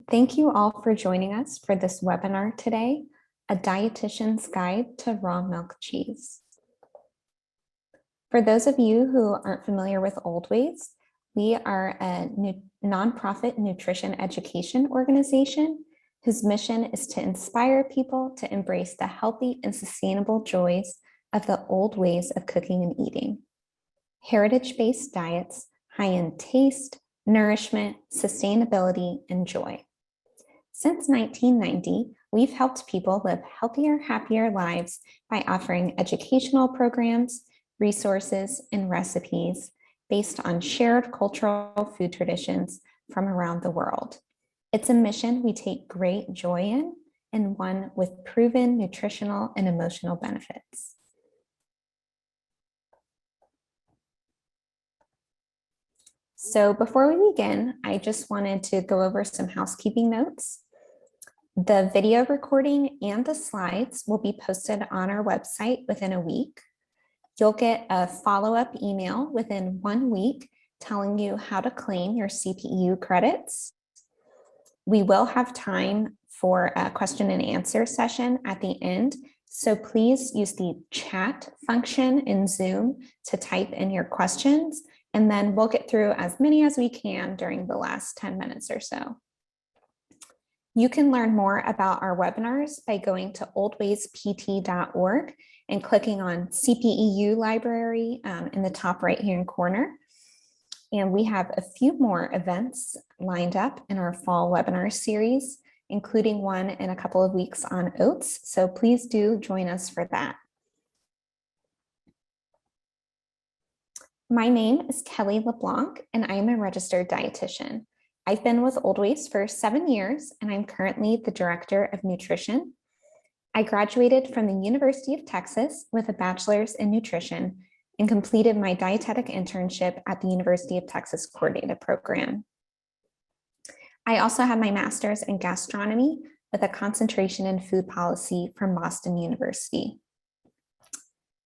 Thank you all for joining us for this webinar today, A Dietitian's Guide to Raw Milk Cheese. For those of you who aren't familiar with Oldways, we are a nonprofit nutrition education organization whose mission is to inspire people to embrace the healthy and sustainable joys of the old ways of cooking and eating. Heritage-based diets high in taste, nourishment, sustainability, and joy. Since 1990, we've helped people live healthier, happier lives by offering educational programs, resources, and recipes based on shared cultural food traditions from around the world. It's a mission we take great joy in and one with proven nutritional and emotional benefits. So before we begin, I just wanted to go over some housekeeping notes. The video recording and the slides will be posted on our website within a week. You'll get a follow-up email within 1 week telling you how to claim your CPU credits. We will have time for a question and answer session at the end, so please use the chat function in Zoom to type in your questions, and then we'll get through as many as we can during the last 10 minutes or so. You can learn more about our webinars by going to oldwayspt.org and clicking on CPEU library in the top right-hand corner. And we have a few more events lined up in our fall webinar series, including one in a couple of weeks on oats. So please do join us for that. My name is Kelly LeBlanc, and I'm a registered dietitian. I've been with Oldways for 7 years, and I'm currently the Director of Nutrition. I graduated from the University of Texas with a bachelor's in nutrition and completed my dietetic internship at the University of Texas Coordinated Program. I also have my master's in gastronomy with a concentration in food policy from Boston University.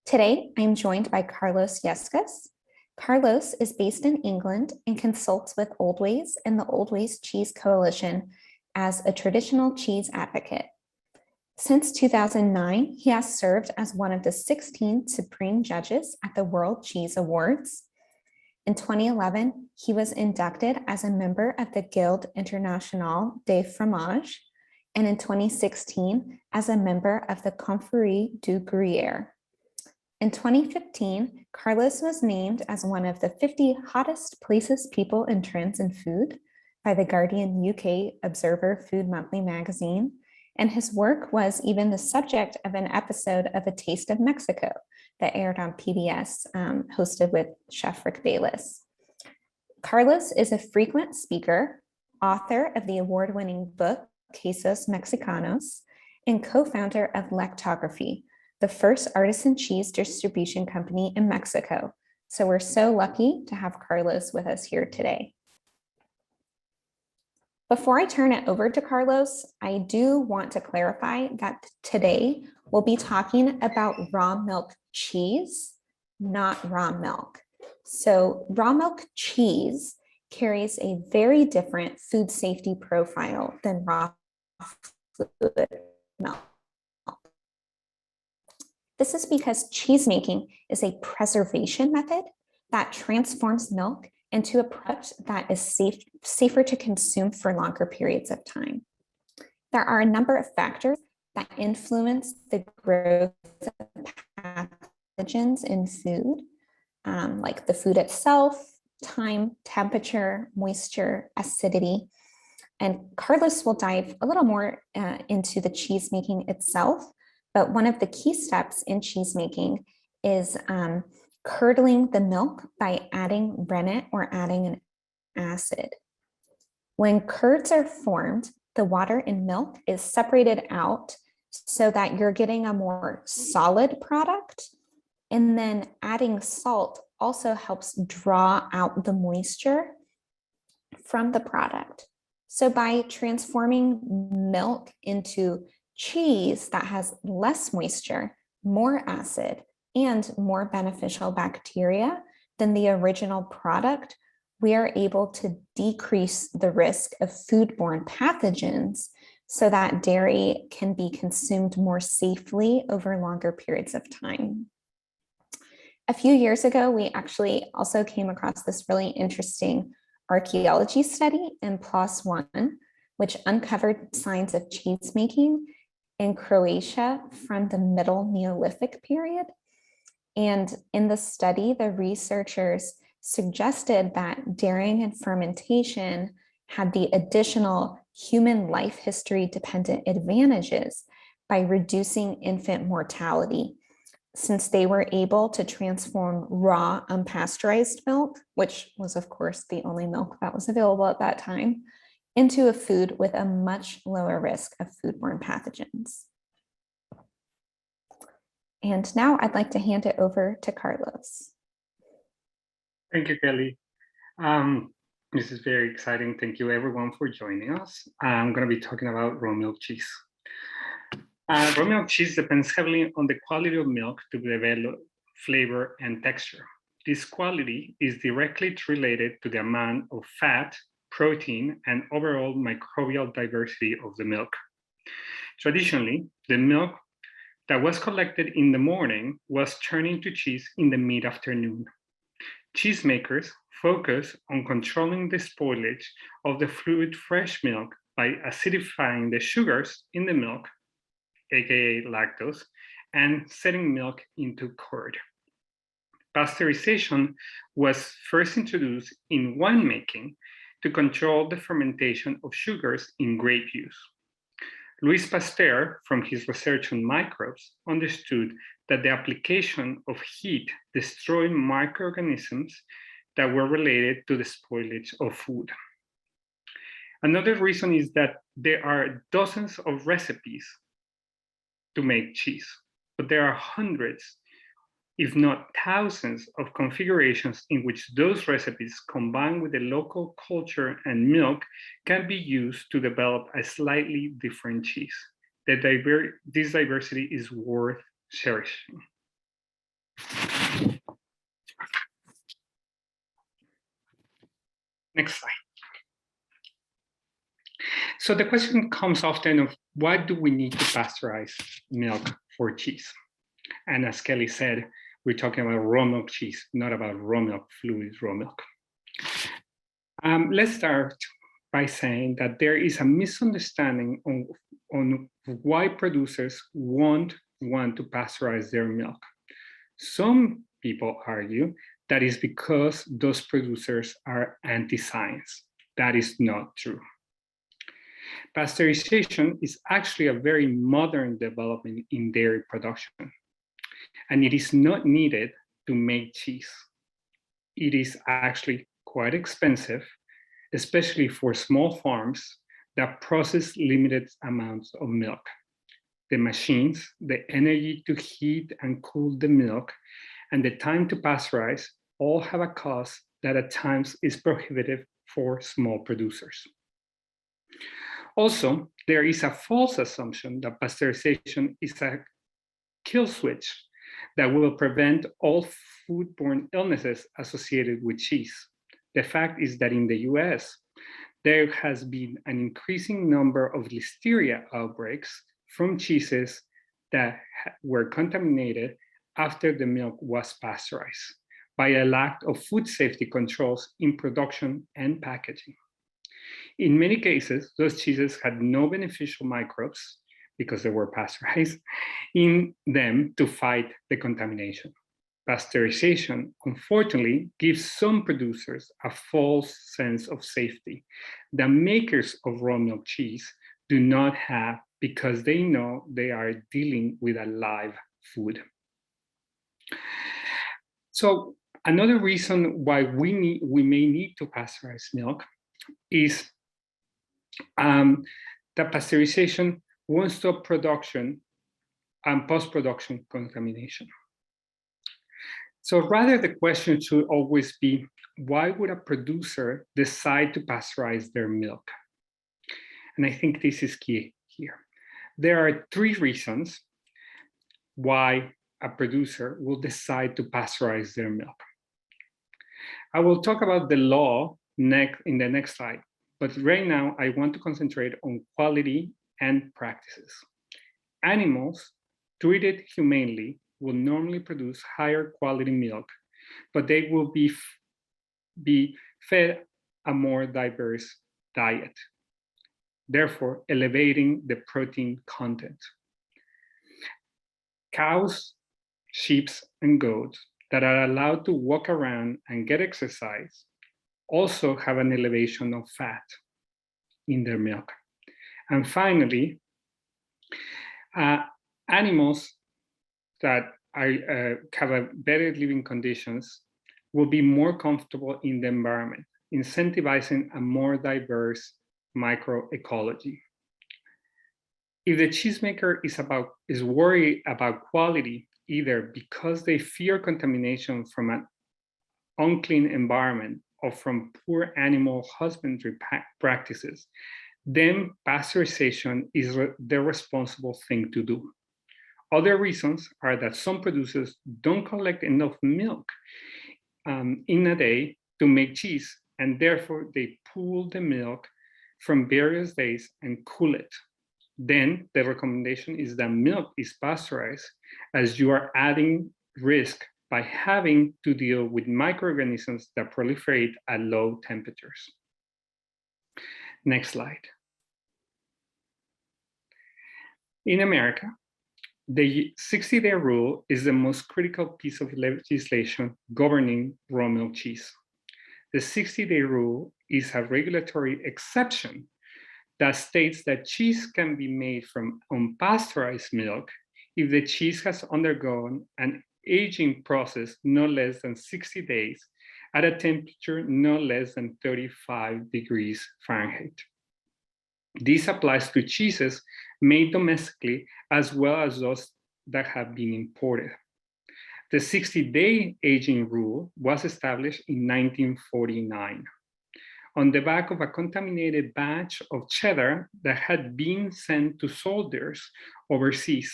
Today, I'm joined by Carlos Yescas. Carlos is based in England and consults with Oldways and the Oldways Cheese Coalition as a traditional cheese advocate. Since 2009, he has served as one of the 16 supreme judges at the World Cheese Awards. In 2011, he was inducted as a member of the Guilde Internationale des Fromages, and in 2016, as a member of the Confrérie du Gruyère. In 2015, Carlos was named as one of the 50 hottest places, people, and trends in food by the Guardian UK Observer Food Monthly magazine, and his work was even the subject of an episode of A Taste of Mexico that aired on PBS, hosted with Chef Rick Bayless. Carlos is a frequent speaker, author of the award-winning book Quesos Mexicanos, and co-founder of Lectography, the first artisan cheese distribution company in Mexico. So we're so lucky to have Carlos with us here today. Before I turn it over to Carlos, I do want to clarify that today we'll be talking about raw milk cheese, not raw milk. So raw milk cheese carries a very different food safety profile than raw fluid milk. This is because cheese making is a preservation method that transforms milk into a product that is safer to consume for longer periods of time. There are a number of factors that influence the growth of pathogens in food, like the food itself, time, temperature, moisture, acidity. And Carlos will dive a little more into the cheese making itself. But one of the key steps in cheese making is curdling the milk by adding rennet or adding an acid. When curds are formed, the water in milk is separated out so that you're getting a more solid product. And then adding salt also helps draw out the moisture from the product. So by transforming milk into cheese that has less moisture, more acid, and more beneficial bacteria than the original product, we are able to decrease the risk of foodborne pathogens so that dairy can be consumed more safely over longer periods of time. A few years ago, we actually also came across this really interesting archaeology study in PLOS One, which uncovered signs of cheese making in Croatia from the Middle Neolithic period. And in the study, the researchers suggested that dairying and fermentation had the additional human life history dependent advantages by reducing infant mortality, since they were able to transform raw unpasteurized milk, which was of course the only milk that was available at that time, into a food with a much lower risk of foodborne pathogens. And now I'd like to hand it over to Carlos. Thank you, Kelly. This is very exciting. Thank you everyone for joining us. I'm going to be talking about raw milk cheese. Raw milk cheese depends heavily on the quality of milk to develop flavor and texture. This quality is directly related to the amount of fat, protein, and overall microbial diversity of the milk. Traditionally, the milk that was collected in the morning was turned into cheese in the mid-afternoon. Cheesemakers focus on controlling the spoilage of the fluid fresh milk by acidifying the sugars in the milk, aka lactose, and setting milk into curd. Pasteurization was first introduced in winemaking to control the fermentation of sugars in grape juice. Louis Pasteur, from his research on microbes, understood that the application of heat destroyed microorganisms that were related to the spoilage of food. Another reason is that there are dozens of recipes to make cheese, but there are hundreds, if not thousands, of configurations in which those recipes combined with the local culture and milk can be used to develop a slightly different cheese. This diversity is worth cherishing. Next slide. So the question comes often of why do we need to pasteurize milk for cheese? And as Kelly said, we're talking about raw milk cheese, not about raw milk fluids, raw milk. Let's start by saying that there is a misunderstanding on why producers won't want to pasteurize their milk. Some people argue that is because those producers are anti-science. That is not true. Pasteurization is actually a very modern development in dairy production, and it is not needed to make cheese. It is actually quite expensive, especially for small farms that process limited amounts of milk. The machines, the energy to heat and cool the milk, and the time to pasteurize all have a cost that at times is prohibitive for small producers. Also, there is a false assumption that pasteurization is a kill switch that will prevent all foodborne illnesses associated with cheese. The fact is that in the US, there has been an increasing number of listeria outbreaks from cheeses that were contaminated after the milk was pasteurized by a lack of food safety controls in production and packaging. In many cases, those cheeses had no beneficial microbes because they were pasteurized in them to fight the contamination. Pasteurization, unfortunately, gives some producers a false sense of safety that makers of raw milk cheese do not have because they know they are dealing with a live food. So another reason why we may need to pasteurize milk is that pasteurization won't stop production and post-production contamination. So rather, the question should always be, why would a producer decide to pasteurize their milk? And I think this is key here. There are three reasons why a producer will decide to pasteurize their milk. I will talk about the law in the next slide, but right now I want to concentrate on quality and practices. Animals treated humanely will normally produce higher quality milk, but they will be fed a more diverse diet, therefore elevating the protein content. Cows, sheep, and goats that are allowed to walk around and get exercise also have an elevation of fat in their milk. And finally, animals that have a better living conditions will be more comfortable in the environment, incentivizing a more diverse microecology. If the cheesemaker is worried about quality, either because they fear contamination from an unclean environment or from poor animal husbandry practices, then pasteurization is the responsible thing to do. Other reasons are that some producers don't collect enough milk in a day to make cheese, and therefore they pool the milk from various days and cool it. Then the recommendation is that milk is pasteurized, as you are adding risk by having to deal with microorganisms that proliferate at low temperatures. Next slide. In America, the 60-day rule is the most critical piece of legislation governing raw milk cheese. The 60-day rule is a regulatory exception that states that cheese can be made from unpasteurized milk if the cheese has undergone an aging process no less than 60 days at a temperature no less than 35 degrees Fahrenheit. This applies to cheeses made domestically as well as those that have been imported. The 60-day aging rule was established in 1949 on the back of a contaminated batch of cheddar that had been sent to soldiers overseas.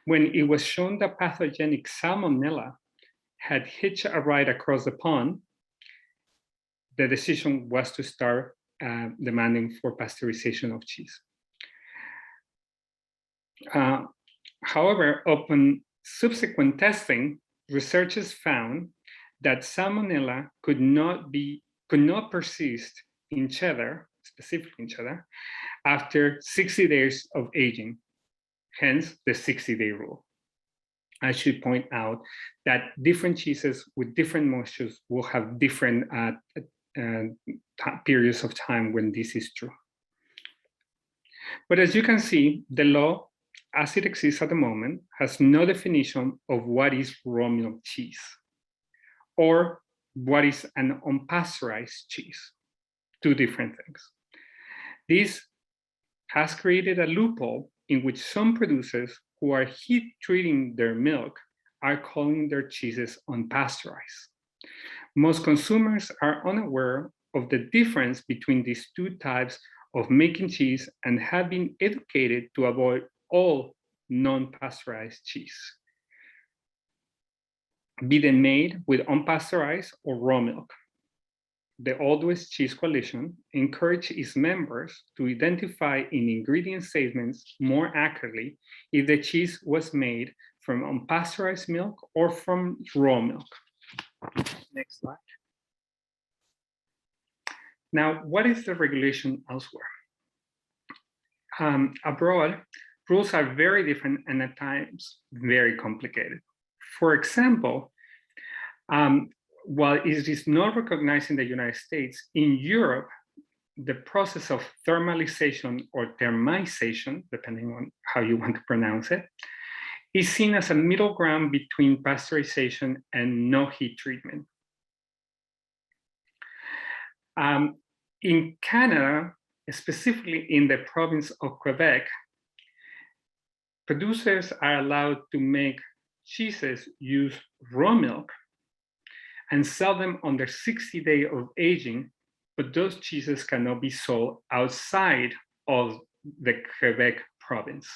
When it was shown that pathogenic salmonella had hitched a ride across the pond, the decision was to start demanding for pasteurization of cheese. However, upon subsequent testing, researchers found that salmonella could not persist in cheddar, specifically in cheddar, after 60 days of aging, hence the 60-day rule. I should point out that different cheeses with different moistures will have different periods of time when this is true. But as you can see, the law, as it exists at the moment, has no definition of what is raw milk cheese or what is an unpasteurized cheese, two different things. This has created a loophole in which some producers who are heat treating their milk are calling their cheeses unpasteurized. Most consumers are unaware of the difference between these two types of making cheese and have been educated to avoid all non-pasteurized cheese, be they made with unpasteurized or raw milk. The Oldways Cheese Coalition encourages its members to identify in ingredient statements more accurately if the cheese was made from unpasteurized milk or from raw milk. Next slide. Now, what is the regulation elsewhere? Abroad, rules are very different and at times very complicated. For example, while it is not recognized in the United States, in Europe, the process of thermalization or thermization, depending on how you want to pronounce it, is seen as a middle ground between pasteurization and no heat treatment. In Canada, specifically in the province of Quebec, producers are allowed to make cheeses use raw milk and sell them under 60 days of aging, but those cheeses cannot be sold outside of the Quebec province.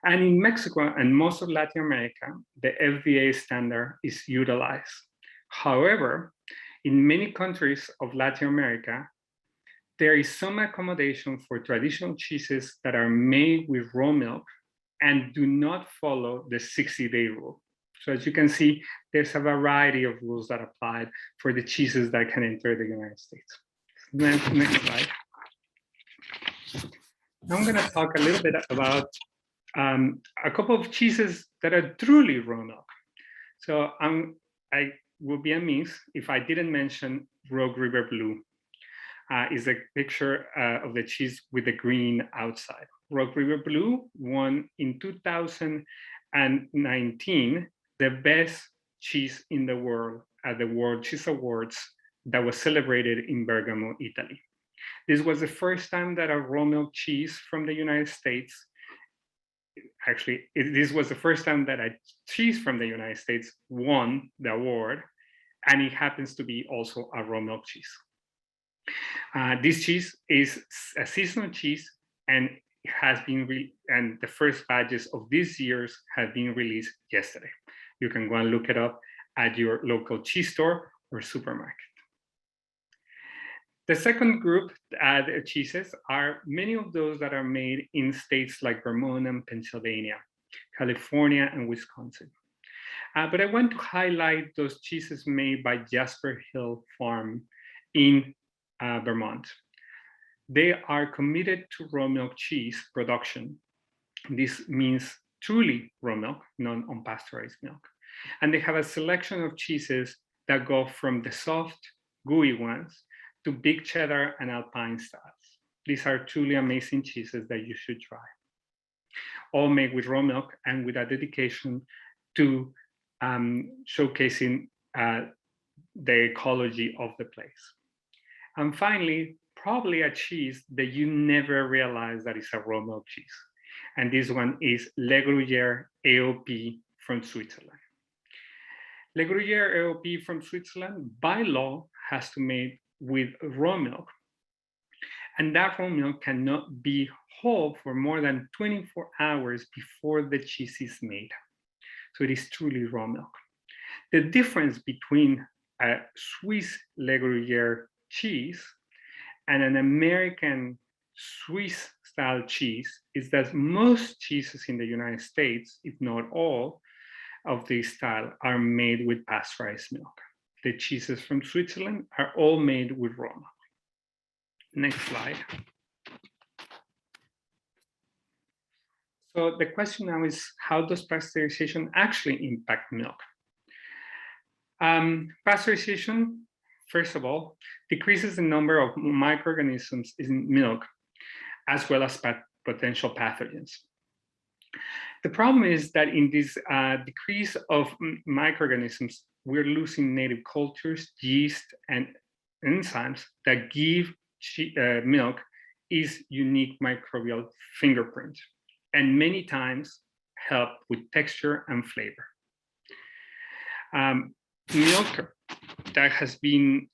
And in Mexico and most of Latin America, the FDA standard is utilized. However, in many countries of Latin America, there is some accommodation for traditional cheeses that are made with raw milk and do not follow the 60-day rule. So as you can see, there's a variety of rules that apply for the cheeses that can enter the United States. Next slide. I'm going to talk a little bit about a couple of cheeses that are truly raw milk. So I will be amiss if I didn't mention Rogue River Blue. Is a picture of the cheese with the green outside. Rogue River Blue won in 2019 the best cheese in the world at the World Cheese Awards that was celebrated in Bergamo, Italy. This was the first time that a raw milk cheese from the United States, actually, this was the first time that a cheese from the United States won the award, and it happens to be also a raw milk cheese. This cheese is a seasonal cheese, and has been and the first batches of this year's have been released yesterday. You can go and look it up at your local cheese store or supermarket. The second group of cheeses are many of those that are made in states like Vermont and Pennsylvania, California and Wisconsin. But I want to highlight those cheeses made by Jasper Hill Farm in Vermont. They are committed to raw milk cheese production. This means truly raw milk, non-unpasteurized milk. And they have a selection of cheeses that go from the soft, gooey ones to big cheddar and alpine styles. These are truly amazing cheeses that you should try. All made with raw milk and with a dedication to showcasing the ecology of the place. And finally, probably a cheese that you never realize that is a raw milk cheese. And this one is Le Gruyère AOP from Switzerland. Le Gruyère AOP from Switzerland, by law, has to made with raw milk. And that raw milk cannot be whole for more than 24 hours before the cheese is made. So it is truly raw milk. The difference between a Swiss Le Gruyère cheese and an American Swiss style cheese is that most cheeses in the United States, if not all, of this style are made with pasteurized milk. The cheeses from Switzerland are all made with raw milk. Next slide. So the question now is, how does pasteurization actually impact milk? Pasteurization, first of all, decreases the number of microorganisms in milk, as well as potential pathogens. The problem is that in this decrease of microorganisms, we're losing native cultures, yeast, and enzymes that give milk its unique microbial fingerprint, and many times help with texture and flavor. Milk that has been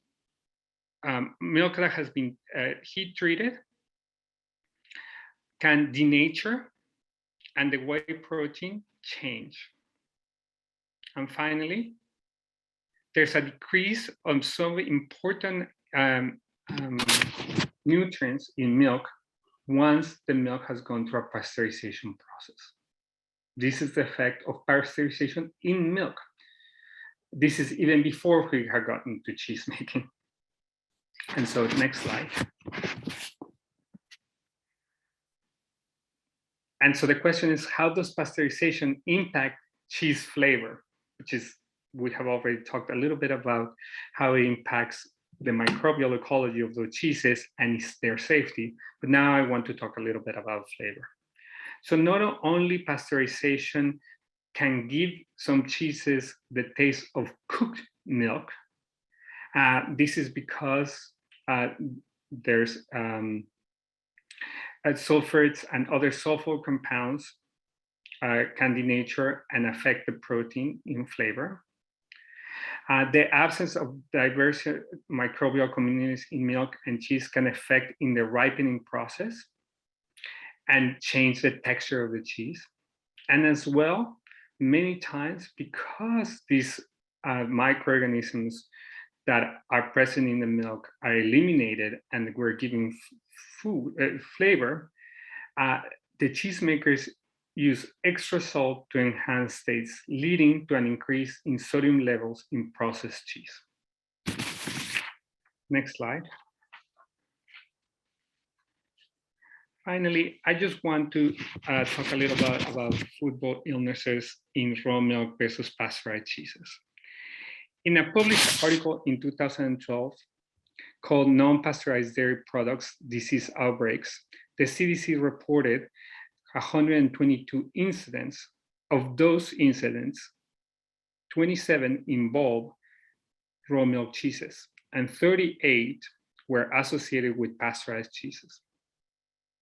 heat treated can denature, and the whey protein change. And finally, there's a decrease of some important nutrients in milk once the milk has gone through a pasteurization process. This is the effect of pasteurization in milk. This is even before we have gotten to cheese making. And so next slide. And so the question is, how does pasteurization impact cheese flavor? Which is, we have already talked a little bit about how it impacts the microbial ecology of those cheeses and their safety. But now I want to talk a little bit about flavor. So not only pasteurization can give some cheeses the taste of cooked milk. This is because there's sulfates and other sulfur compounds can denature and affect the protein in flavor. The absence of diverse microbial communities in milk and cheese can affect in the ripening process and change the texture of the cheese. And as well, many times, because these microorganisms that are present in the milk are eliminated and we're giving flavor, the cheesemakers use extra salt to enhance taste, leading to an increase in sodium levels in processed cheese. Next slide. Finally, I just want to talk a little bit about foodborne illnesses in raw milk versus pasteurized cheeses. In a published article in 2012 called Non-Pasteurized Dairy Products Disease Outbreaks, the CDC reported 122 incidents. Of those incidents, 27 involved raw milk cheeses, and 38 were associated with pasteurized cheeses.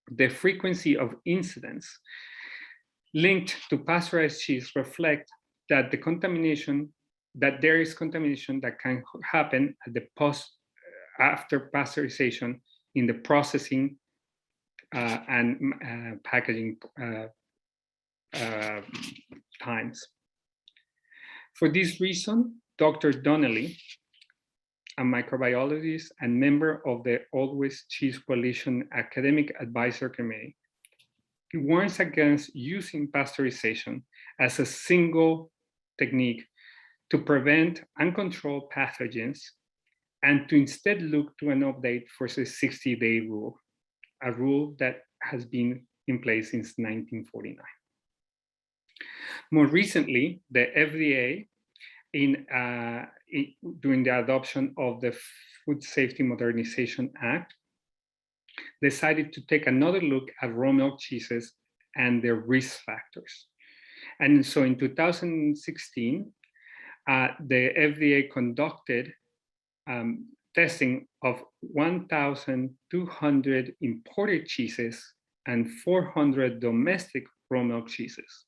The frequency of incidents linked to pasteurized cheese reflect that there is contamination that can happen at the after pasteurization in the processing and packaging times. For this reason, Dr. Donnelly, a microbiologist and member of the Oldways Cheese Coalition Academic Advisor Committee, warns against using pasteurization as a single technique to prevent uncontrolled pathogens and to instead look to an update for the 60-day rule, a rule that has been in place since 1949. More recently, the FDA, during the adoption of the Food Safety Modernization Act, decided to take another look at raw milk cheeses and their risk factors. And so in 2016, the FDA conducted testing of 1,200 imported cheeses and 400 domestic raw milk cheeses,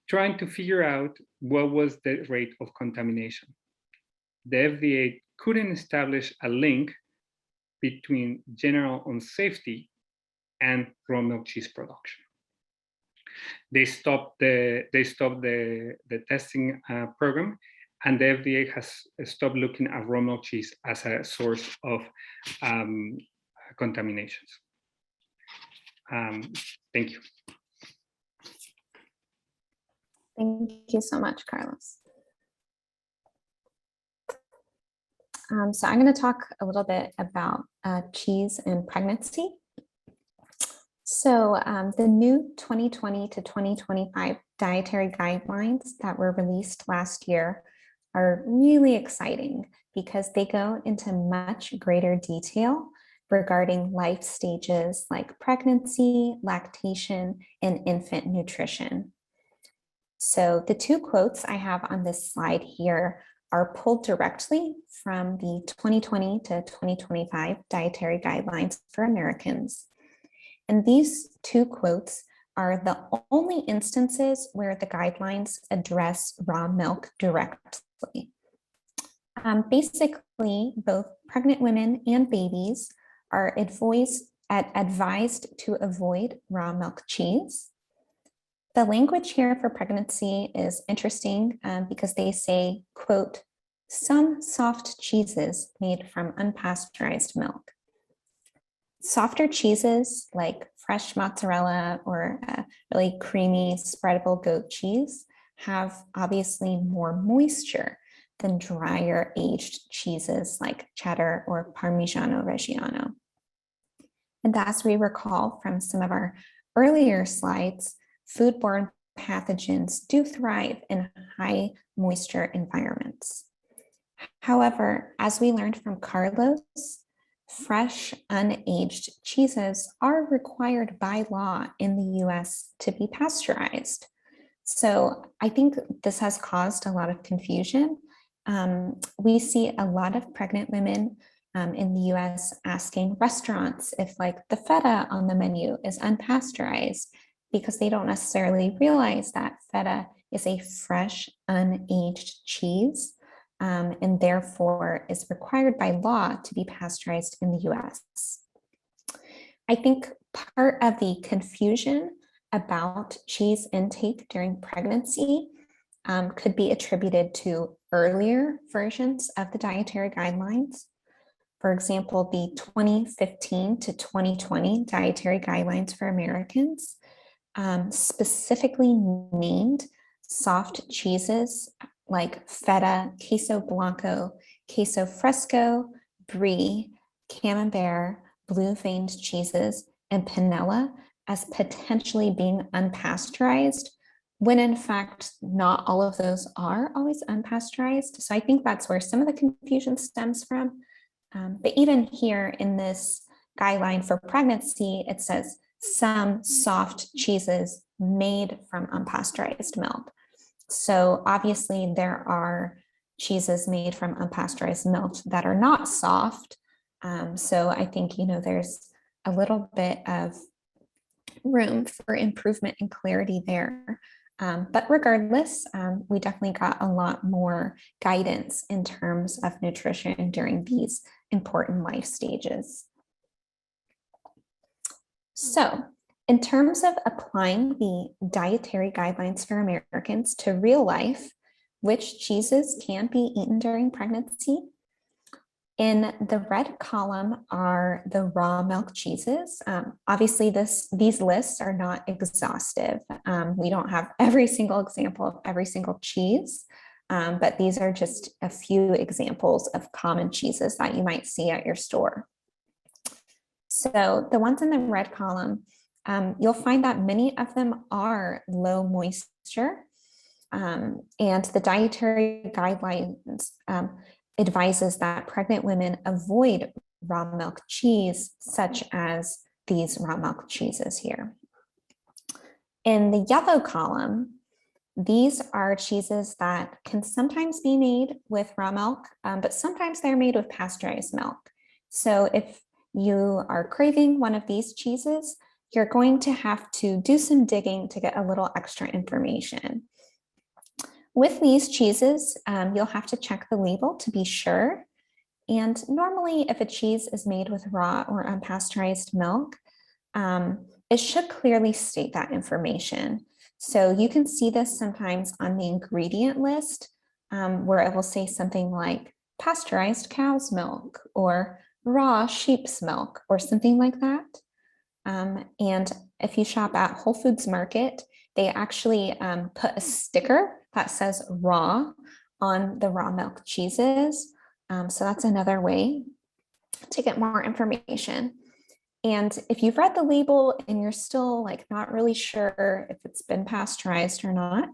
trying to figure out what was the rate of contamination. The FDA couldn't establish a link between general unsafety and raw milk cheese production. They stopped the testing program, and the FDA has stopped looking at raw milk cheese as a source of contaminations. Thank you. Thank you so much, Carlos. So I'm going to talk a little bit about cheese and pregnancy. So the new 2020 to 2025 dietary guidelines that were released last year are really exciting because they go into much greater detail regarding life stages like pregnancy, lactation, and infant nutrition. So the two quotes I have on this slide here are pulled directly from the 2020 to 2025 dietary guidelines for Americans. And these two quotes are the only instances where the guidelines address raw milk directly. Basically, both pregnant women and babies are advised to avoid raw milk cheese. The language here for pregnancy is interesting because they say, quote, some soft cheeses made from unpasteurized milk. Softer cheeses like fresh mozzarella or really creamy spreadable goat cheese have obviously more moisture than drier aged cheeses like cheddar or Parmigiano Reggiano. And as we recall from some of our earlier slides, foodborne pathogens do thrive in high moisture environments. However, as we learned from Carlos, fresh, unaged cheeses are required by law in the US to be pasteurized. So I think this has caused a lot of confusion. We see a lot of pregnant women in the US asking restaurants if like the feta on the menu is unpasteurized, because they don't necessarily realize that feta is a fresh, unaged cheese, and therefore is required by law to be pasteurized in the US. I think part of the confusion about cheese intake during pregnancy could be attributed to earlier versions of the dietary guidelines. For example, the 2015 to 2020 dietary guidelines for Americans specifically named soft cheeses like feta, queso blanco, queso fresco, brie, camembert, blue veined cheeses, and panela as potentially being unpasteurized, when in fact, not all of those are always unpasteurized. So I think that's where some of the confusion stems from. But even here in this guideline for pregnancy, it says some soft cheeses made from unpasteurized milk. So obviously there are cheeses made from unpasteurized milk that are not soft. So I think, there's a little bit of room for improvement and clarity there. But regardless, we definitely got a lot more guidance in terms of nutrition during these important life stages. So, in terms of applying the dietary guidelines for Americans to real life, which cheeses can be eaten during pregnancy? In the red column are the raw milk cheeses. Obviously, these lists are not exhaustive. We don't have every single example of every single cheese, but these are just a few examples of common cheeses that you might see at your store. So the ones in the red column, you'll find that many of them are low moisture, and the dietary guidelines advises that pregnant women avoid raw milk cheese, such as these raw milk cheeses here. In the yellow column, these are cheeses that can sometimes be made with raw milk, but sometimes they're made with pasteurized milk. So if you are craving one of these cheeses, you're going to have to do some digging to get a little extra information. With these cheeses, you'll have to check the label to be sure. And normally, if a cheese is made with raw or unpasteurized milk, it should clearly state that information. So you can see this sometimes on the ingredient list, where it will say something like pasteurized cow's milk or raw sheep's milk or something like that. And if you shop at Whole Foods Market, they actually put a sticker that says raw on the raw milk cheeses. So that's another way to get more information. And if you've read the label and you're still not really sure if it's been pasteurized or not,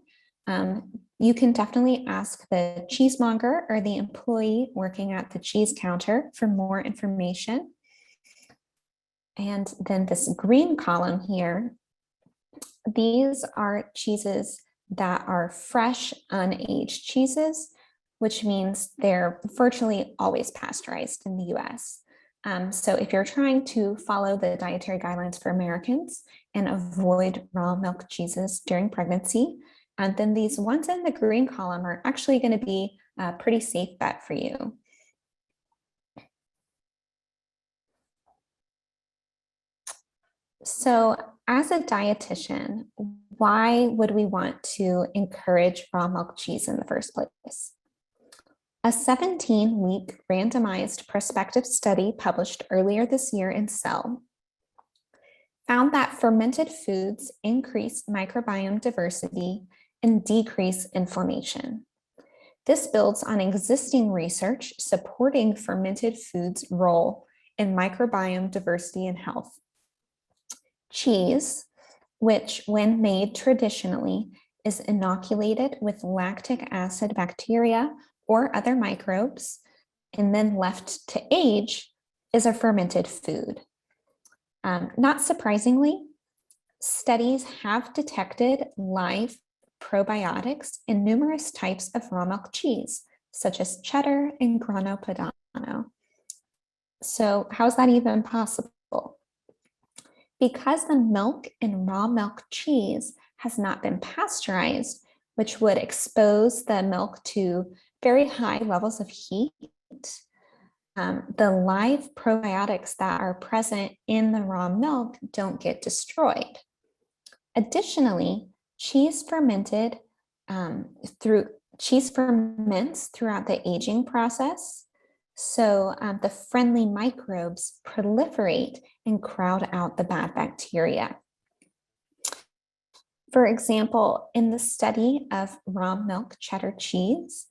you can definitely ask the cheesemonger or the employee working at the cheese counter for more information. And then this green column here, these are cheeses that are fresh, unaged cheeses, which means they're virtually always pasteurized in the US. So if you're trying to follow the dietary guidelines for Americans and avoid raw milk cheeses during pregnancy, then these ones in the green column are actually going to be a pretty safe bet for you. So as a dietitian, why would we want to encourage raw milk cheese in the first place? A 17-week randomized prospective study published earlier this year in Cell found that fermented foods increase microbiome diversity and decrease inflammation. This builds on existing research supporting fermented foods' role in microbiome diversity and health. Cheese, which when made traditionally is inoculated with lactic acid bacteria or other microbes and then left to age, is a fermented food. Not surprisingly, studies have detected live probiotics in numerous types of raw milk cheese, such as cheddar and Grano Padano. So how's that even possible? Because the milk in raw milk cheese has not been pasteurized, which would expose the milk to very high levels of heat, the live probiotics that are present in the raw milk don't get destroyed. Additionally, cheese fermented cheese ferments throughout the aging process. So the friendly microbes proliferate and crowd out the bad bacteria. For example, in the study of raw milk cheddar cheese,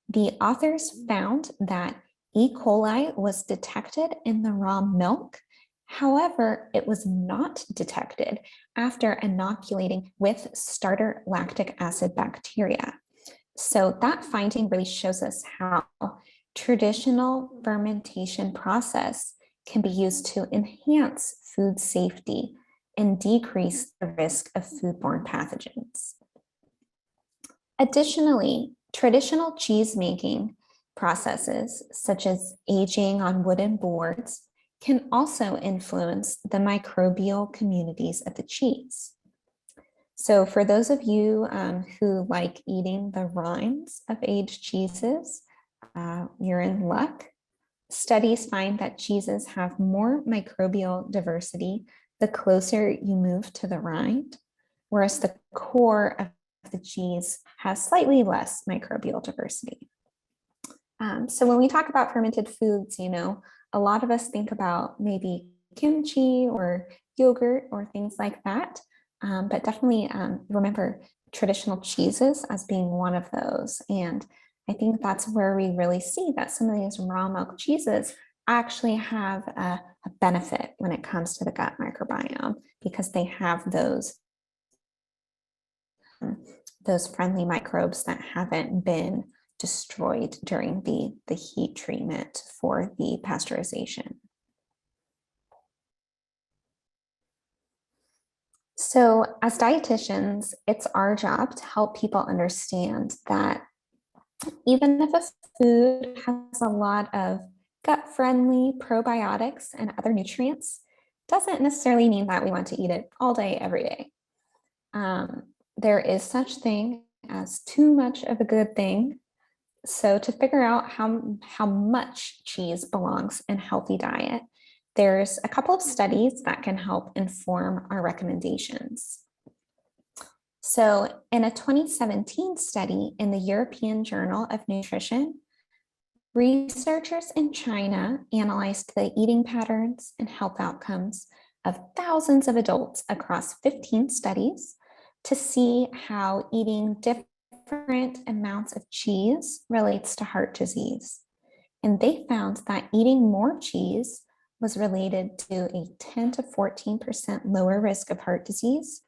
the authors found that E. coli was detected in the raw milk. However, it was not detected after inoculating with starter lactic acid bacteria. So that finding really shows us how traditional fermentation process can be used to enhance food safety and decrease the risk of foodborne pathogens. Additionally, traditional cheese making processes, such as aging on wooden boards, can also influence the microbial communities of the cheese. So for those of you who like eating the rinds of aged cheeses, you're in luck. Studies find that cheeses have more microbial diversity the closer you move to the rind, whereas the core of the cheese has slightly less microbial diversity. So when we talk about fermented foods, a lot of us think about maybe kimchi or yogurt or things like that. But definitely remember traditional cheeses as being one of those. And I think that's where we really see that some of these raw milk cheeses actually have a benefit when it comes to the gut microbiome, because they have those friendly microbes that haven't been destroyed during the heat treatment for the pasteurization. So as dietitians, it's our job to help people understand that even if a food has a lot of gut-friendly probiotics and other nutrients, doesn't necessarily mean that we want to eat it all day, every day. There is such thing as too much of a good thing. So to figure out how much cheese belongs in a healthy diet, there's a couple of studies that can help inform our recommendations. So in a 2017 study in the European Journal of Nutrition, researchers in China analyzed the eating patterns and health outcomes of thousands of adults across 15 studies to see how eating different amounts of cheese relates to heart disease. And they found that eating more cheese was related to a 10 to 14% lower risk of heart disease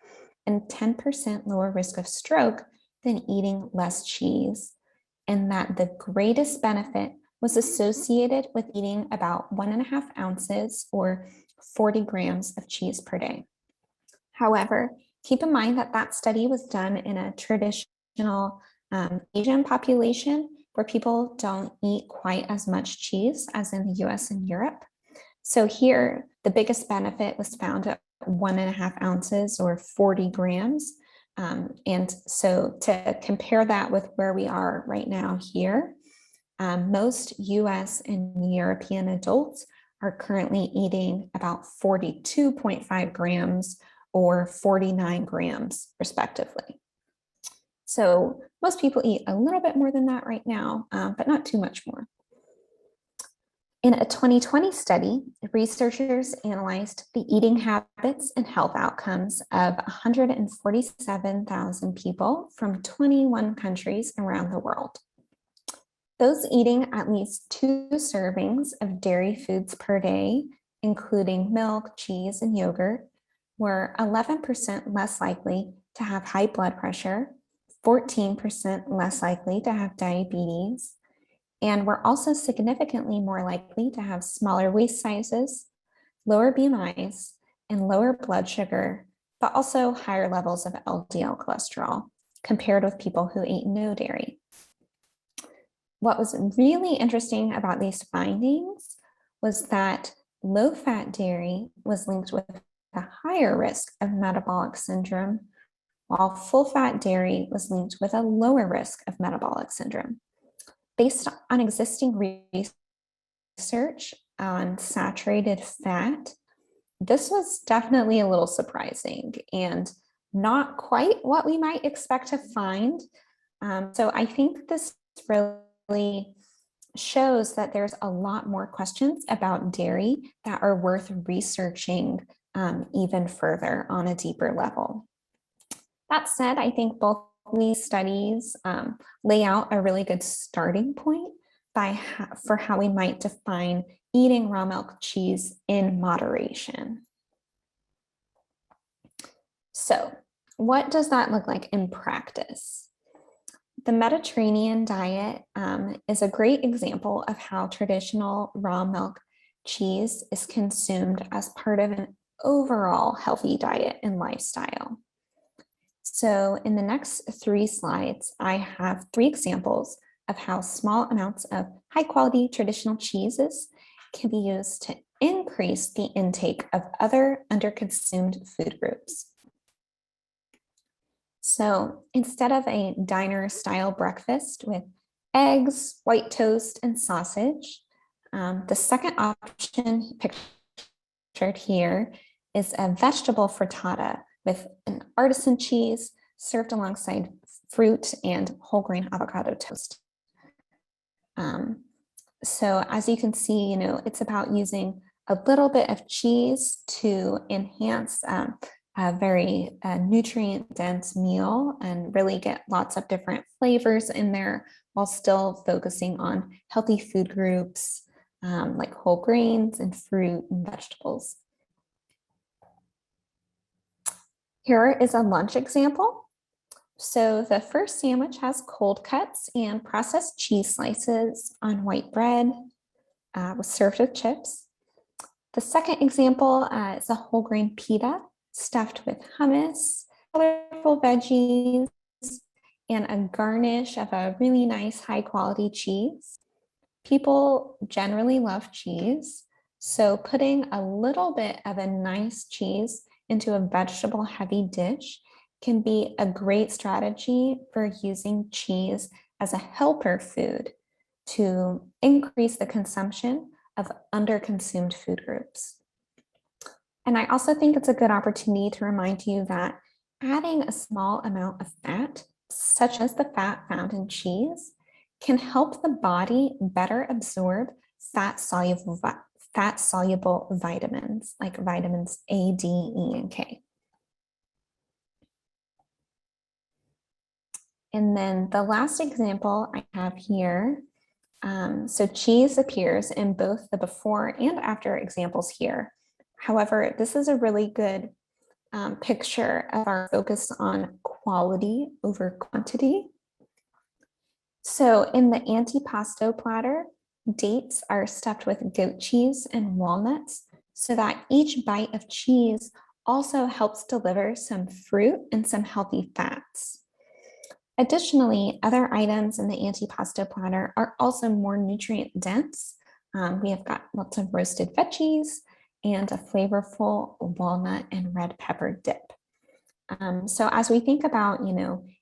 and 10% lower risk of stroke than eating less cheese, and that the greatest benefit was associated with eating about 1.5 ounces or 40 grams of cheese per day. However, keep in mind that that study was done in a traditional Asian population where people don't eat quite as much cheese as in the US and Europe. So here, the biggest benefit was found at 1.5 ounces or 40 grams. And so to compare that with where we are right now here, most US and European adults are currently eating about 42.5 grams or 49 grams respectively. So most people eat a little bit more than that right now, but not too much more. In a 2020 study, researchers analyzed the eating habits and health outcomes of 147,000 people from 21 countries around the world. Those eating at least 2 servings of dairy foods per day, including milk, cheese, and yogurt, were 11% less likely to have high blood pressure, 14% less likely to have diabetes, and were also significantly more likely to have smaller waist sizes, lower BMIs, and lower blood sugar, but also higher levels of LDL cholesterol compared with people who ate no dairy. What was really interesting about these findings was that low-fat dairy was linked with a higher risk of metabolic syndrome, while full-fat dairy was linked with a lower risk of metabolic syndrome. Based on existing research on saturated fat, this was definitely a little surprising and not quite what we might expect to find So I think this really shows that there's a lot more questions about dairy that are worth researching even further on a deeper level. That said, I think both these studies lay out a really good starting point for how we might define eating raw milk cheese in moderation. So, what does that look like in practice? The Mediterranean diet is a great example of how traditional raw milk cheese is consumed as part of an overall healthy diet and lifestyle. So in the next 3 slides, I have 3 examples of how small amounts of high quality traditional cheeses can be used to increase the intake of other underconsumed food groups. So instead of a diner style breakfast with eggs, white toast, and sausage, the second option pictured here is a vegetable frittata with an artisan cheese served alongside fruit and whole grain avocado toast. So as you can see, it's about using a little bit of cheese to enhance a very nutrient dense meal and really get lots of different flavors in there while still focusing on healthy food groups like whole grains and fruit and vegetables. Here is a lunch example. So the first sandwich has cold cuts and processed cheese slices on white bread, was served with chips. The second example is a whole grain pita stuffed with hummus, colorful veggies, and a garnish of a really nice high quality cheese. People generally love cheese, so putting a little bit of a nice cheese into a vegetable heavy dish can be a great strategy for using cheese as a helper food to increase the consumption of underconsumed food groups. And I also think it's a good opportunity to remind you that adding a small amount of fat, such as the fat found in cheese, can help the body better absorb fat-soluble vitamins like vitamins A, D, E, and K. And then the last example I have here, so cheese appears in both the before and after examples here. However, this is a really good picture of our focus on quality over quantity. So in the antipasto platter, dates are stuffed with goat cheese and walnuts so that each bite of cheese also helps deliver some fruit and some healthy fats. Additionally, other items in the antipasto platter are also more nutrient dense. We have got lots of roasted veggies and a flavorful walnut and red pepper dip. So as we think about,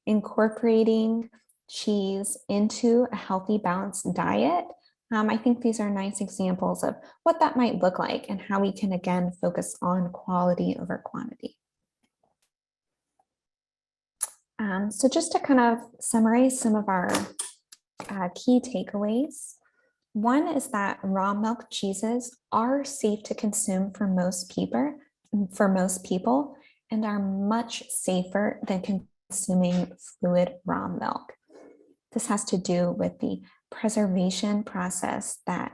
incorporating cheese into a healthy, balanced diet, I think these are nice examples of what that might look like and how we can, again, focus on quality over quantity. So just to kind of summarize some of our key takeaways, one is that raw milk cheeses are safe to consume for most people and are much safer than consuming fluid raw milk. This has to do with the preservation process that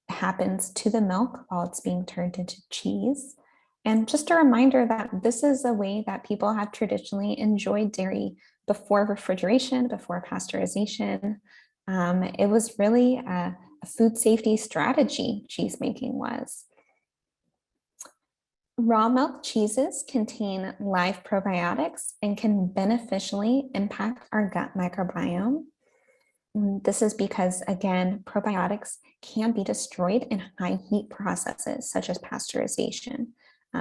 happens to the milk while it's being turned into cheese. And just a reminder that this is a way that people have traditionally enjoyed dairy before refrigeration, before pasteurization. It was really a food safety strategy, cheese making was. Raw milk cheeses contain live probiotics and can beneficially impact our gut microbiome. This is because, again, probiotics can be destroyed in high heat processes such as pasteurization.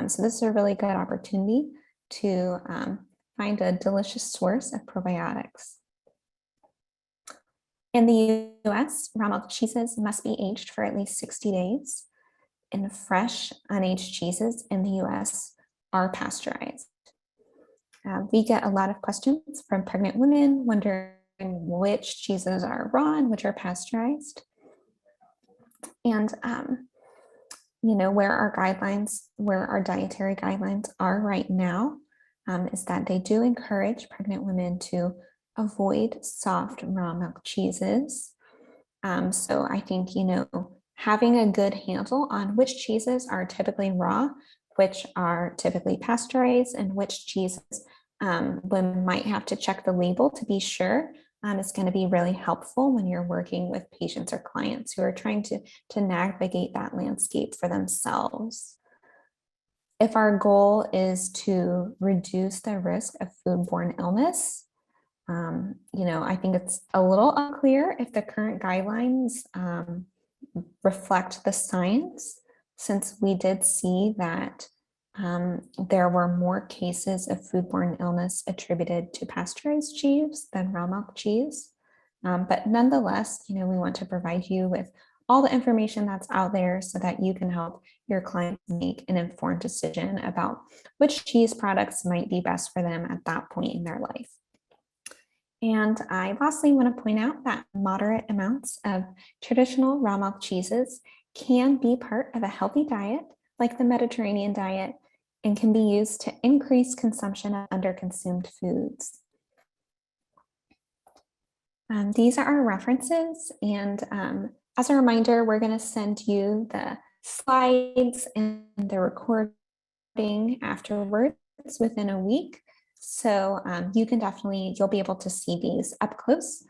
So this is a really good opportunity to find a delicious source of probiotics. In the US, raw milk cheeses must be aged for at least 60 days, and fresh, unaged cheeses in the US are pasteurized. We get a lot of questions from pregnant women wondering which cheeses are raw and which are pasteurized. And where our dietary guidelines are right now is that they do encourage pregnant women to avoid soft raw milk cheeses. So I think, having a good handle on which cheeses are typically raw, which are typically pasteurized, and which cheeses one might have to check the label to be sure is going to be really helpful when you're working with patients or clients who are trying to navigate that landscape for themselves. If our goal is to reduce the risk of foodborne illness, I think it's a little unclear if the current guidelines reflect the science, since we did see that there were more cases of foodborne illness attributed to pasteurized cheese than raw milk cheese. But nonetheless, we want to provide you with all the information that's out there so that you can help your clients make an informed decision about which cheese products might be best for them at that point in their life. And I lastly want to point out that moderate amounts of traditional raw milk cheeses can be part of a healthy diet, like the Mediterranean diet, and can be used to increase consumption of underconsumed foods. These are our references, and as a reminder, we're going to send you the slides and the recording afterwards within a week. So you'll be able to see these up close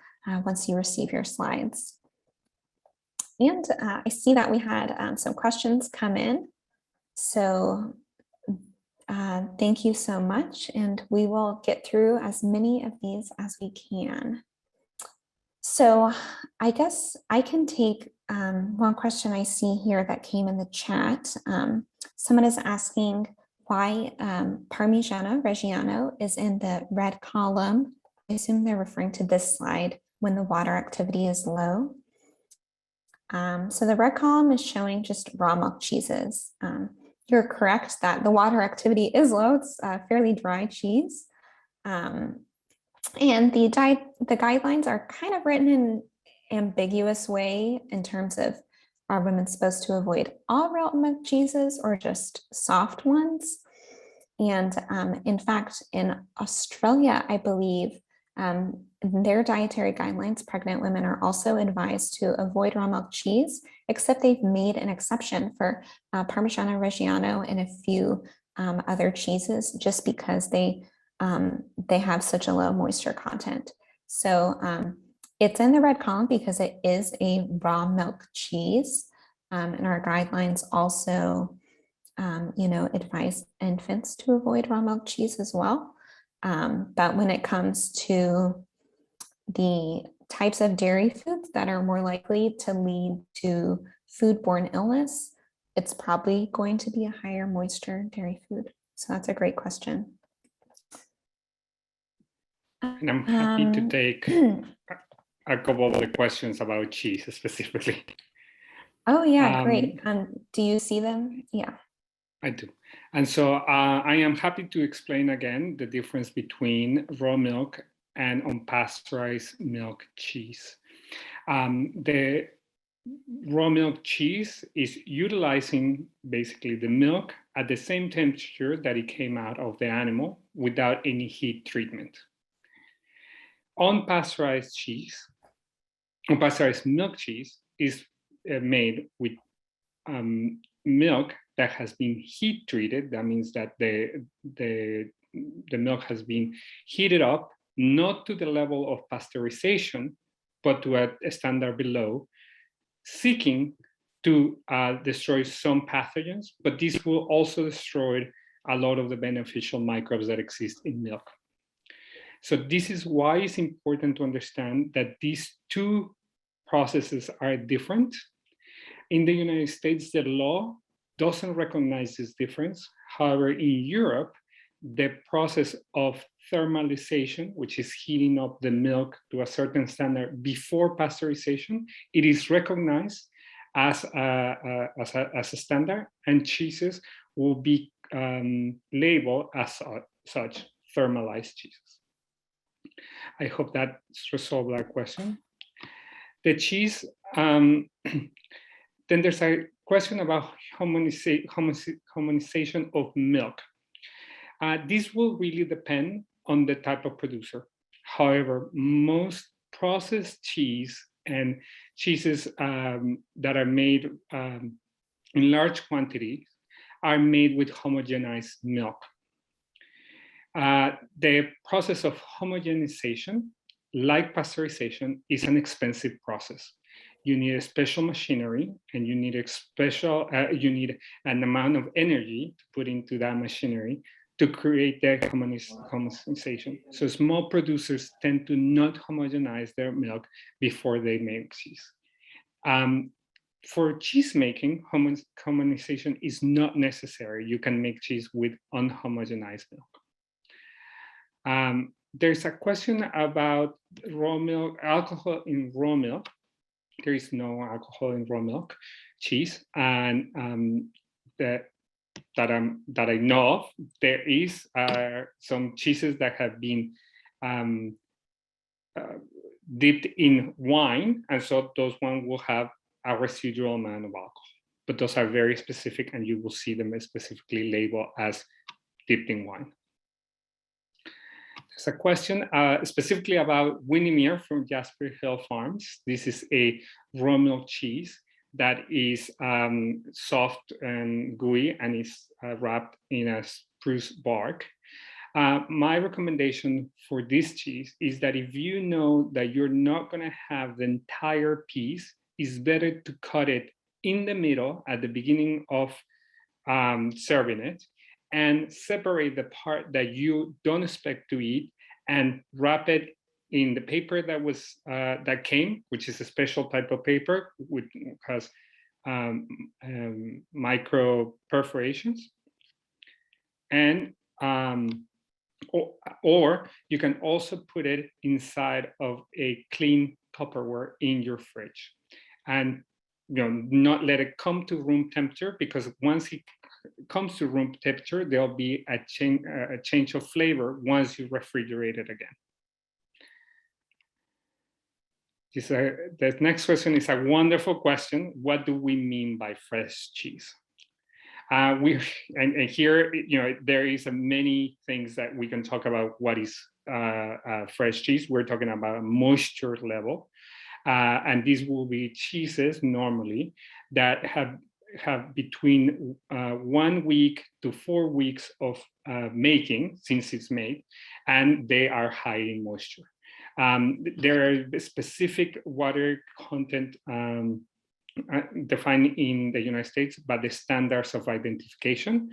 once you receive your slides. And I see that we had some questions come in. So thank you so much. And we will get through as many of these as we can. So I guess I can take one question I see here that came in the chat. Someone is asking why Parmigiano Reggiano is in the red column. I assume they're referring to this slide when the water activity is low. So the red column is showing just raw milk cheeses. You're correct that the water activity is low. It's fairly dry cheese. And the guidelines are kind of written in an ambiguous way in terms of, are women supposed to avoid all raw milk cheeses or just soft ones? And in fact, in Australia, I believe, their dietary guidelines, pregnant women are also advised to avoid raw milk cheese, except they've made an exception for Parmigiano Reggiano and a few other cheeses, just because they have such a low moisture content. So it's in the red column because it is a raw milk cheese. And our guidelines also, advise infants to avoid raw milk cheese as well. But when it comes to the types of dairy foods that are more likely to lead to foodborne illness, it's probably going to be a higher moisture dairy food. So that's a great question. And I'm happy to take a couple of the questions about cheese specifically. Oh yeah, great. Do you see them? Yeah. I do. And so I am happy to explain again the difference between raw milk and unpasteurized milk cheese. The raw milk cheese is utilizing basically the milk at the same temperature that it came out of the animal without any heat treatment. Unpasteurized milk cheese is made with milk that has been heat treated. That means that the milk has been heated up, not to the level of pasteurization, but to a standard below, seeking to destroy some pathogens, but this will also destroy a lot of the beneficial microbes that exist in milk. So this is why it's important to understand that these two processes are different. In the United States, the law doesn't recognize this difference. However, in Europe, the process of thermalization, which is heating up the milk to a certain standard before pasteurization, it is recognized as a standard, and cheeses will be labeled as such thermalized cheeses. I hope that resolved that question. The cheese, then there's a question about homogenization of milk. This will really depend on the type of producer. However, most processed cheese and cheeses that are made in large quantities are made with homogenized milk. The process of homogenization, like pasteurization, is an expensive process. You need a special machinery, and you need you need an amount of energy to put into that machinery to create the homogenization. So small producers tend to not homogenize their milk before they make cheese. For cheese making, homogenization is not necessary. You can make cheese with unhomogenized milk. There's a question about raw milk, alcohol in raw milk. There is no alcohol in raw milk cheese, and that I know of, there is some cheeses that have been dipped in wine, and so those ones will have a residual amount of alcohol. But those are very specific, and you will see them specifically labeled as dipped in wine. There's a question specifically about Windermere from Jasper Hill Farms. This is a raw milk cheese that is soft and gooey and is wrapped in a spruce bark. My recommendation for this cheese is that if you know that you're not going to have the entire piece, it's better to cut it in the middle at the beginning of serving it, and separate the part that you don't expect to eat and wrap it in the paper that was that came, which is a special type of paper which has micro perforations, and or you can also put it inside of a clean Tupperware in your fridge, and not let it come to room temperature, because once it comes to room temperature, there'll be a change of flavor once you refrigerate it again. The next question is a wonderful question. What do we mean by fresh cheese? And here, there is many things that we can talk about. What is fresh cheese? We're talking about moisture level, and these will be cheeses normally that have between 1 week to 4 weeks of making since it's made, and they are high in moisture. There are specific water content defined in the United States by the standards of identification,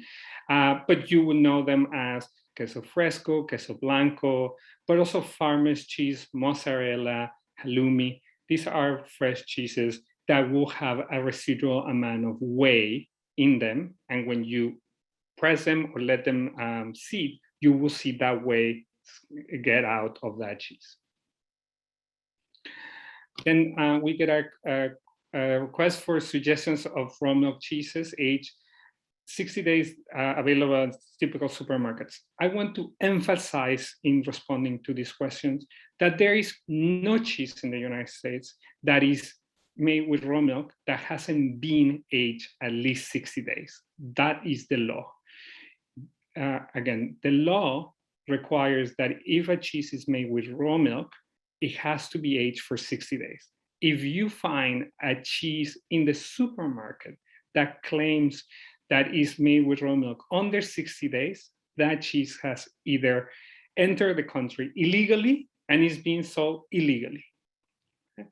but you will know them as queso fresco, queso blanco, but also farmer's cheese, mozzarella, halloumi. These are fresh cheeses that will have a residual amount of whey in them, and when you press them or let them seed, you will see that whey get out of that cheese. Then we get a request for suggestions of raw milk cheeses aged 60 days available at typical supermarkets. I want to emphasize in responding to these questions that there is no cheese in the United States that is made with raw milk that hasn't been aged at least 60 days. That is the law. Again, the law requires that if a cheese is made with raw milk, it has to be aged for 60 days. If you find a cheese in the supermarket that claims that is made with raw milk under 60 days, that cheese has either entered the country illegally and is being sold illegally. Okay.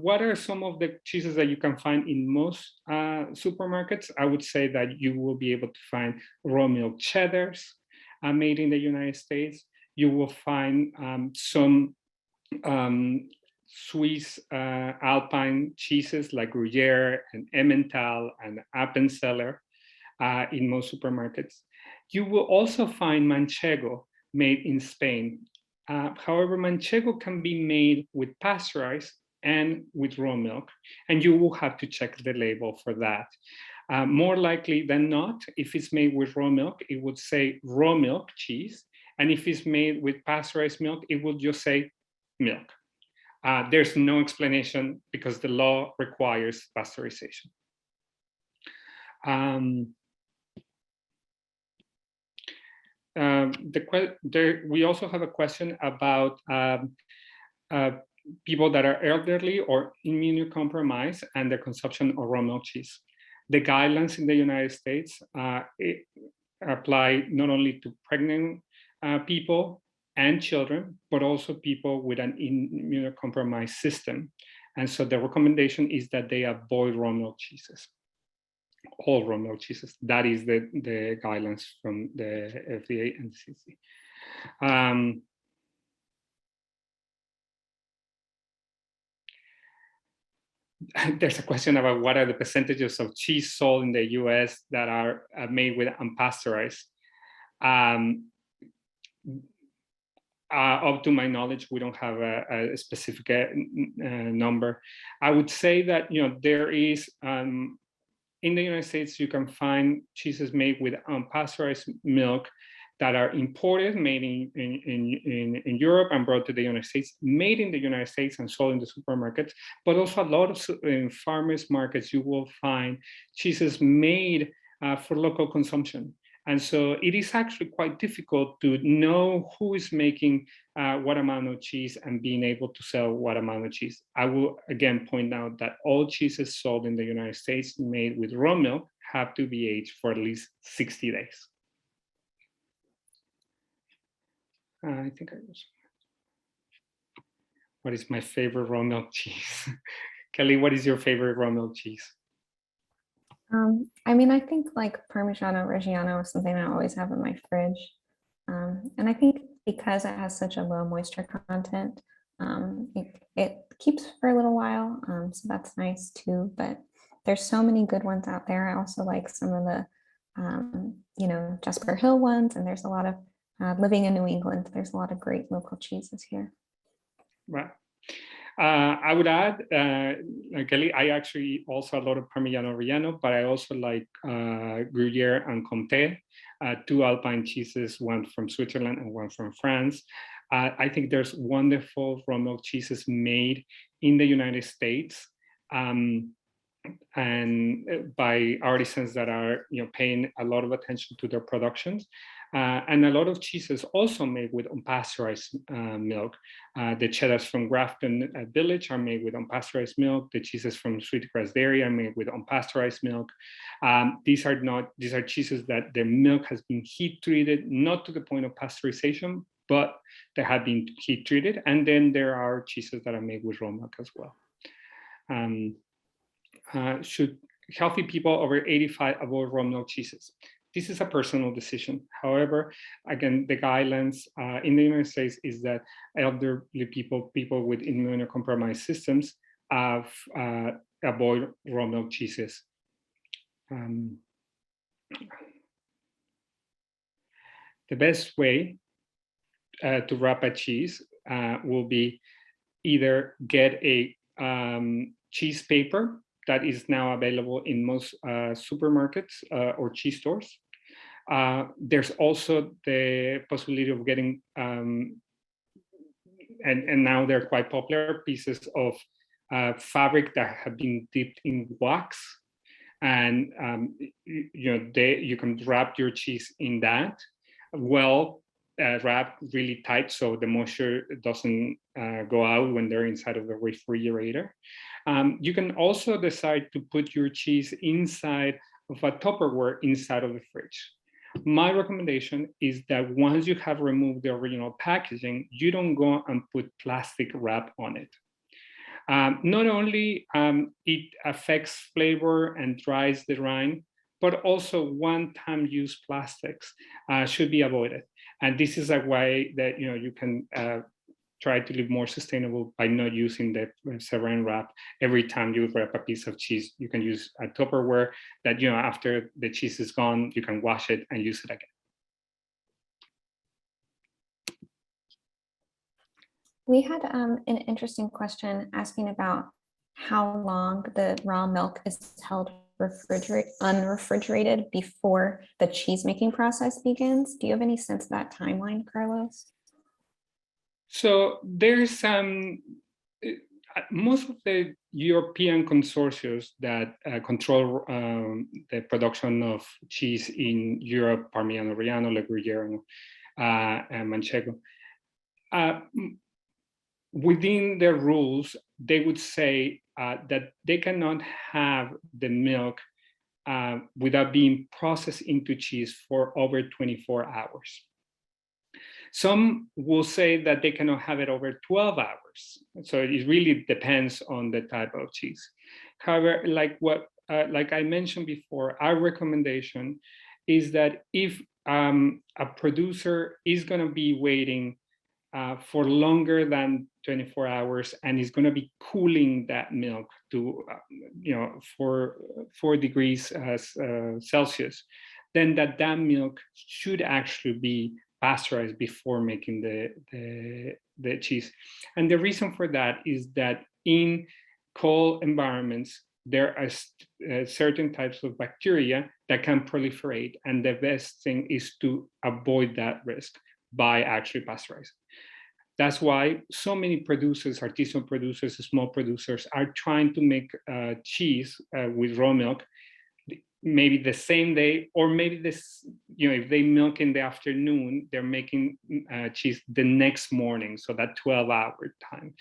What are some of the cheeses that you can find in most supermarkets? I would say that you will be able to find raw milk cheddars made in the United States. You will find some Swiss Alpine cheeses like Gruyere and Emmental and Appenzeller in most supermarkets. You will also find Manchego made in Spain. However, Manchego can be made with pasteurized and with raw milk, and you will have to check the label for that. More likely than not, if it's made with raw milk, it would say raw milk cheese, And if it's made with pasteurized milk, it will just say milk. There's no explanation because the law requires pasteurization. We also have a question about people that are elderly or immunocompromised and the consumption of raw milk cheese. The guidelines in the United States apply not only to pregnant people and children, but also people with an immunocompromised system. And so the recommendation is that they avoid raw milk cheeses, all raw milk cheeses. That is the guidelines from the FDA and CDC. There's a question about what are the percentages of cheese sold in the US that are made with unpasteurized. Up to my knowledge, we don't have a specific number. I would say that there is in the United States you can find cheeses made with unpasteurized milk that are imported, made in Europe and brought to the United States, made in the United States and sold in the supermarkets. But also a lot of in farmers markets you will find cheeses made for local consumption. And so it is actually quite difficult to know who is making what amount of cheese and being able to sell what amount of cheese. I will again point out that all cheeses sold in the United States made with raw milk have to be aged for at least 60 days. I think I was. What is my favorite raw milk cheese? Kelly, what is your favorite raw milk cheese? I mean, I think like Parmigiano Reggiano is something I always have in my fridge. And I think because it has such a low moisture content, it keeps for a little while. So that's nice too, but there's so many good ones out there. I also like some of the, Jasper Hill ones, and there's a lot of, living in New England, there's a lot of great local cheeses here. Right. I would add, Kelly, I actually also a lot of Parmigiano Reggiano, but I also like Gruyere and Comté, two Alpine cheeses, one from Switzerland and one from France. I think there's wonderful raw milk cheeses made in the United States and by artisans that are paying a lot of attention to their productions. And a lot of cheeses also made with unpasteurized milk. The cheddars from Grafton Village are made with unpasteurized milk. The cheeses from Sweetgrass Dairy are made with unpasteurized milk. These are cheeses that their milk has been heat treated, not to the point of pasteurization, but they have been heat treated. And then there are cheeses that are made with raw milk as well. Should healthy people over 85 avoid raw milk cheeses? This is a personal decision. However, again, the guidelines in the United States is that elderly people with immunocompromised systems avoid raw milk cheeses. The best way to wrap a cheese will be either get a cheese paper that is now available in most supermarkets or cheese stores. There's also the possibility of getting, and now they're quite popular, pieces of fabric that have been dipped in wax. And you can wrap your cheese in that. Wrapped really tight so the moisture doesn't go out when they're inside of the refrigerator. You can also decide to put your cheese inside of a Tupperware inside of the fridge. My recommendation is that once you have removed the original packaging, you don't go and put plastic wrap on it. Not only it affects flavor and dries the rind, but also one-time use plastics should be avoided. And this is a way that you can try to live more sustainable by not using the saran wrap. Every time you wrap a piece of cheese, you can use a Tupperware that after the cheese is gone, you can wash it and use it again. We had an interesting question asking about how long the raw milk is held unrefrigerated before the cheese making process begins? Do you have any sense of that timeline, Carlos? So there's most of the European consortia that control the production of cheese in Europe, Parmigiano Reggiano, Le Gruyere, and Manchego. Within their rules, they would say that they cannot have the milk without being processed into cheese for over 24 hours. Some will say that they cannot have it over 12 hours. So it really depends on the type of cheese. However, like I mentioned before, our recommendation is that if a producer is going to be waiting for longer than 24 hours and is going to be cooling that milk to 4 degrees Celsius, then that milk should actually be pasteurized before making the cheese. And the reason for that is that in cold environments, there are certain types of bacteria that can proliferate, and the best thing is to avoid that risk by actually pasteurizing. That's why so many producers, artisanal producers, small producers, are trying to make cheese with raw milk, maybe the same day, or maybe this, if they milk in the afternoon, they're making cheese the next morning. So that 12-hour time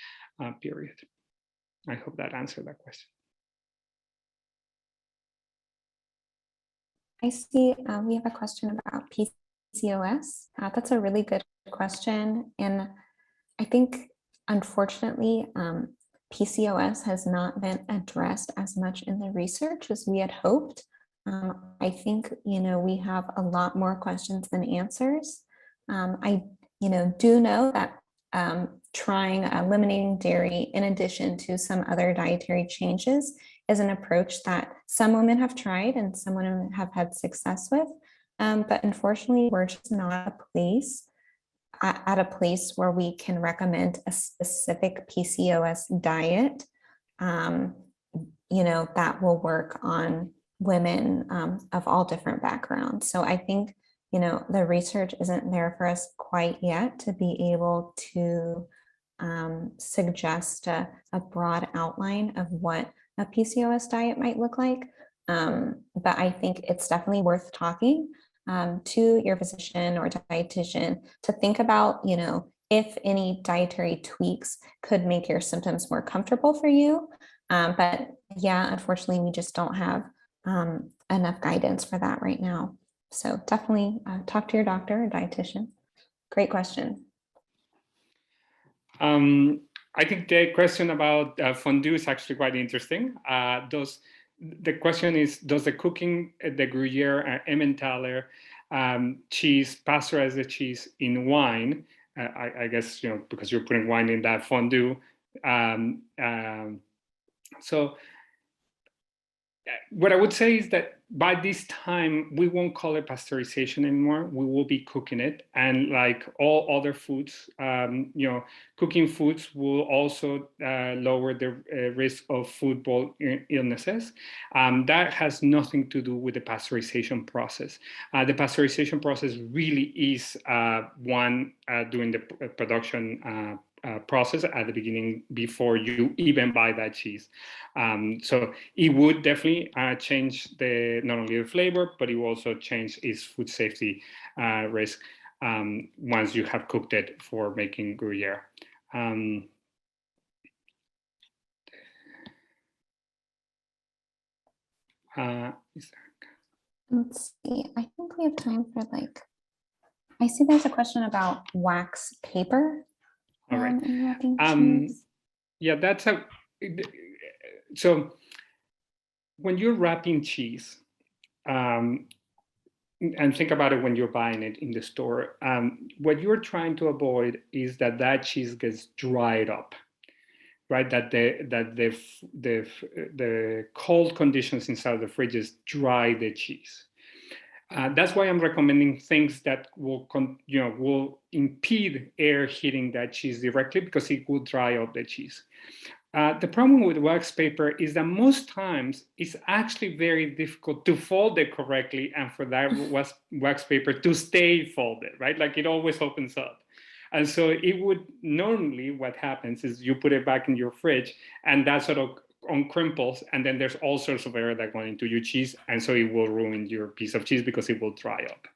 period. I hope that answered that question. I see we have a question about PCOS. That's a really good question. And I think, unfortunately, PCOS has not been addressed as much in the research as we had hoped. I think, we have a lot more questions than answers. I, do know that trying eliminating dairy in addition to some other dietary changes is an approach that some women have tried and some women have had success with. But unfortunately, we're just not at a place where we can recommend a specific PCOS diet, that will work on women of all different backgrounds. So I think, the research isn't there for us quite yet to be able to suggest a broad outline of what a PCOS diet might look like. But I think it's definitely worth talking to your physician or dietitian to think about, if any dietary tweaks could make your symptoms more comfortable for you. But yeah, unfortunately, we just don't have enough guidance for that right now. So definitely talk to your doctor or dietitian. Great question. I think the question about fondue is actually quite interesting. The question is, does the cooking the Gruyere Emmentaler cheese pasteurize the cheese in wine? I guess, because you're putting wine in that fondue. So what I would say is that by this time, we won't call it pasteurization anymore. We will be cooking it. And like all other foods, cooking foods will also lower the risk of foodborne illnesses. That has nothing to do with the pasteurization process. The pasteurization process really is one during the production process at the beginning before you even buy that cheese. So it would definitely change not only the flavor, but it will also change its food safety risk once you have cooked it for making Gruyere. Let's see, I think we have time for I see there's a question about wax paper. All right. Yeah, so when you're wrapping cheese, and think about it when you're buying it in the store, what you're trying to avoid is that cheese gets dried up, right? That the cold conditions inside the fridges dry the cheese. That's why I'm recommending things that will impede air hitting that cheese directly, because it will dry up the cheese. The problem with wax paper is that most times it's actually very difficult to fold it correctly and for that wax paper to stay folded, right? Like it always opens up. And so it would normally, what happens is you put it back in your fridge and that sort of uncrimples, and then there's all sorts of air that go into your cheese, and so it will ruin your piece of cheese because it will dry up.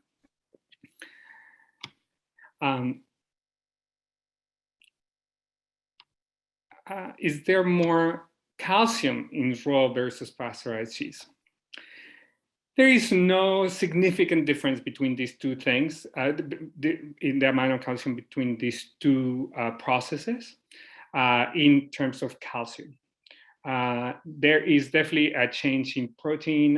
Is there more calcium in raw versus pasteurized cheese? There is no significant difference between these two things, in the amount of calcium between these two processes in terms of calcium. There is definitely a change in protein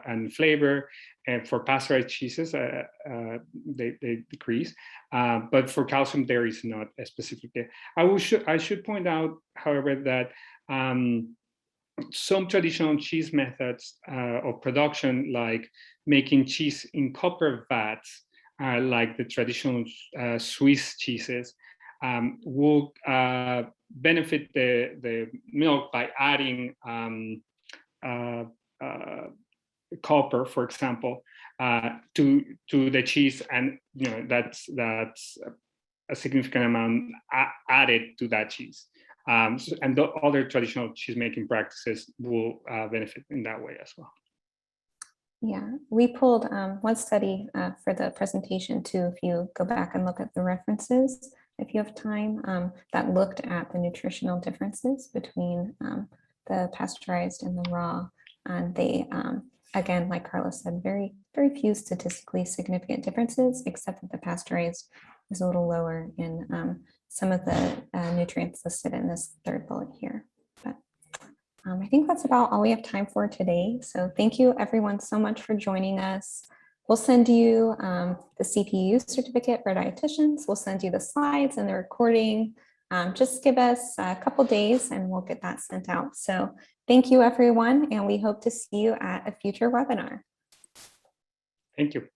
and flavor, and for pasteurized cheeses, they decrease. But for calcium, there is not a specific. I should point out, however, that some traditional cheese methods of production, like making cheese in copper vats, like the traditional Swiss cheeses, will benefit the milk by adding copper, for example, to the cheese, and that's a significant amount added to that cheese. And the other traditional cheese making practices will benefit in that way as well. Yeah, we pulled one study for the presentation too, if you go back and look at the references, if you have time, that looked at the nutritional differences between the pasteurized and the raw. And they, again, like Carlos said, very few statistically significant differences, except that the pasteurized is a little lower in some of the nutrients listed in this third bullet here. But I think that's about all we have time for today. So thank you everyone so much for joining us. We'll send you the CPU certificate for dietitians. We'll send you the slides and the recording. Just give us a couple days and we'll get that sent out. So thank you everyone, and we hope to see you at a future webinar. Thank you.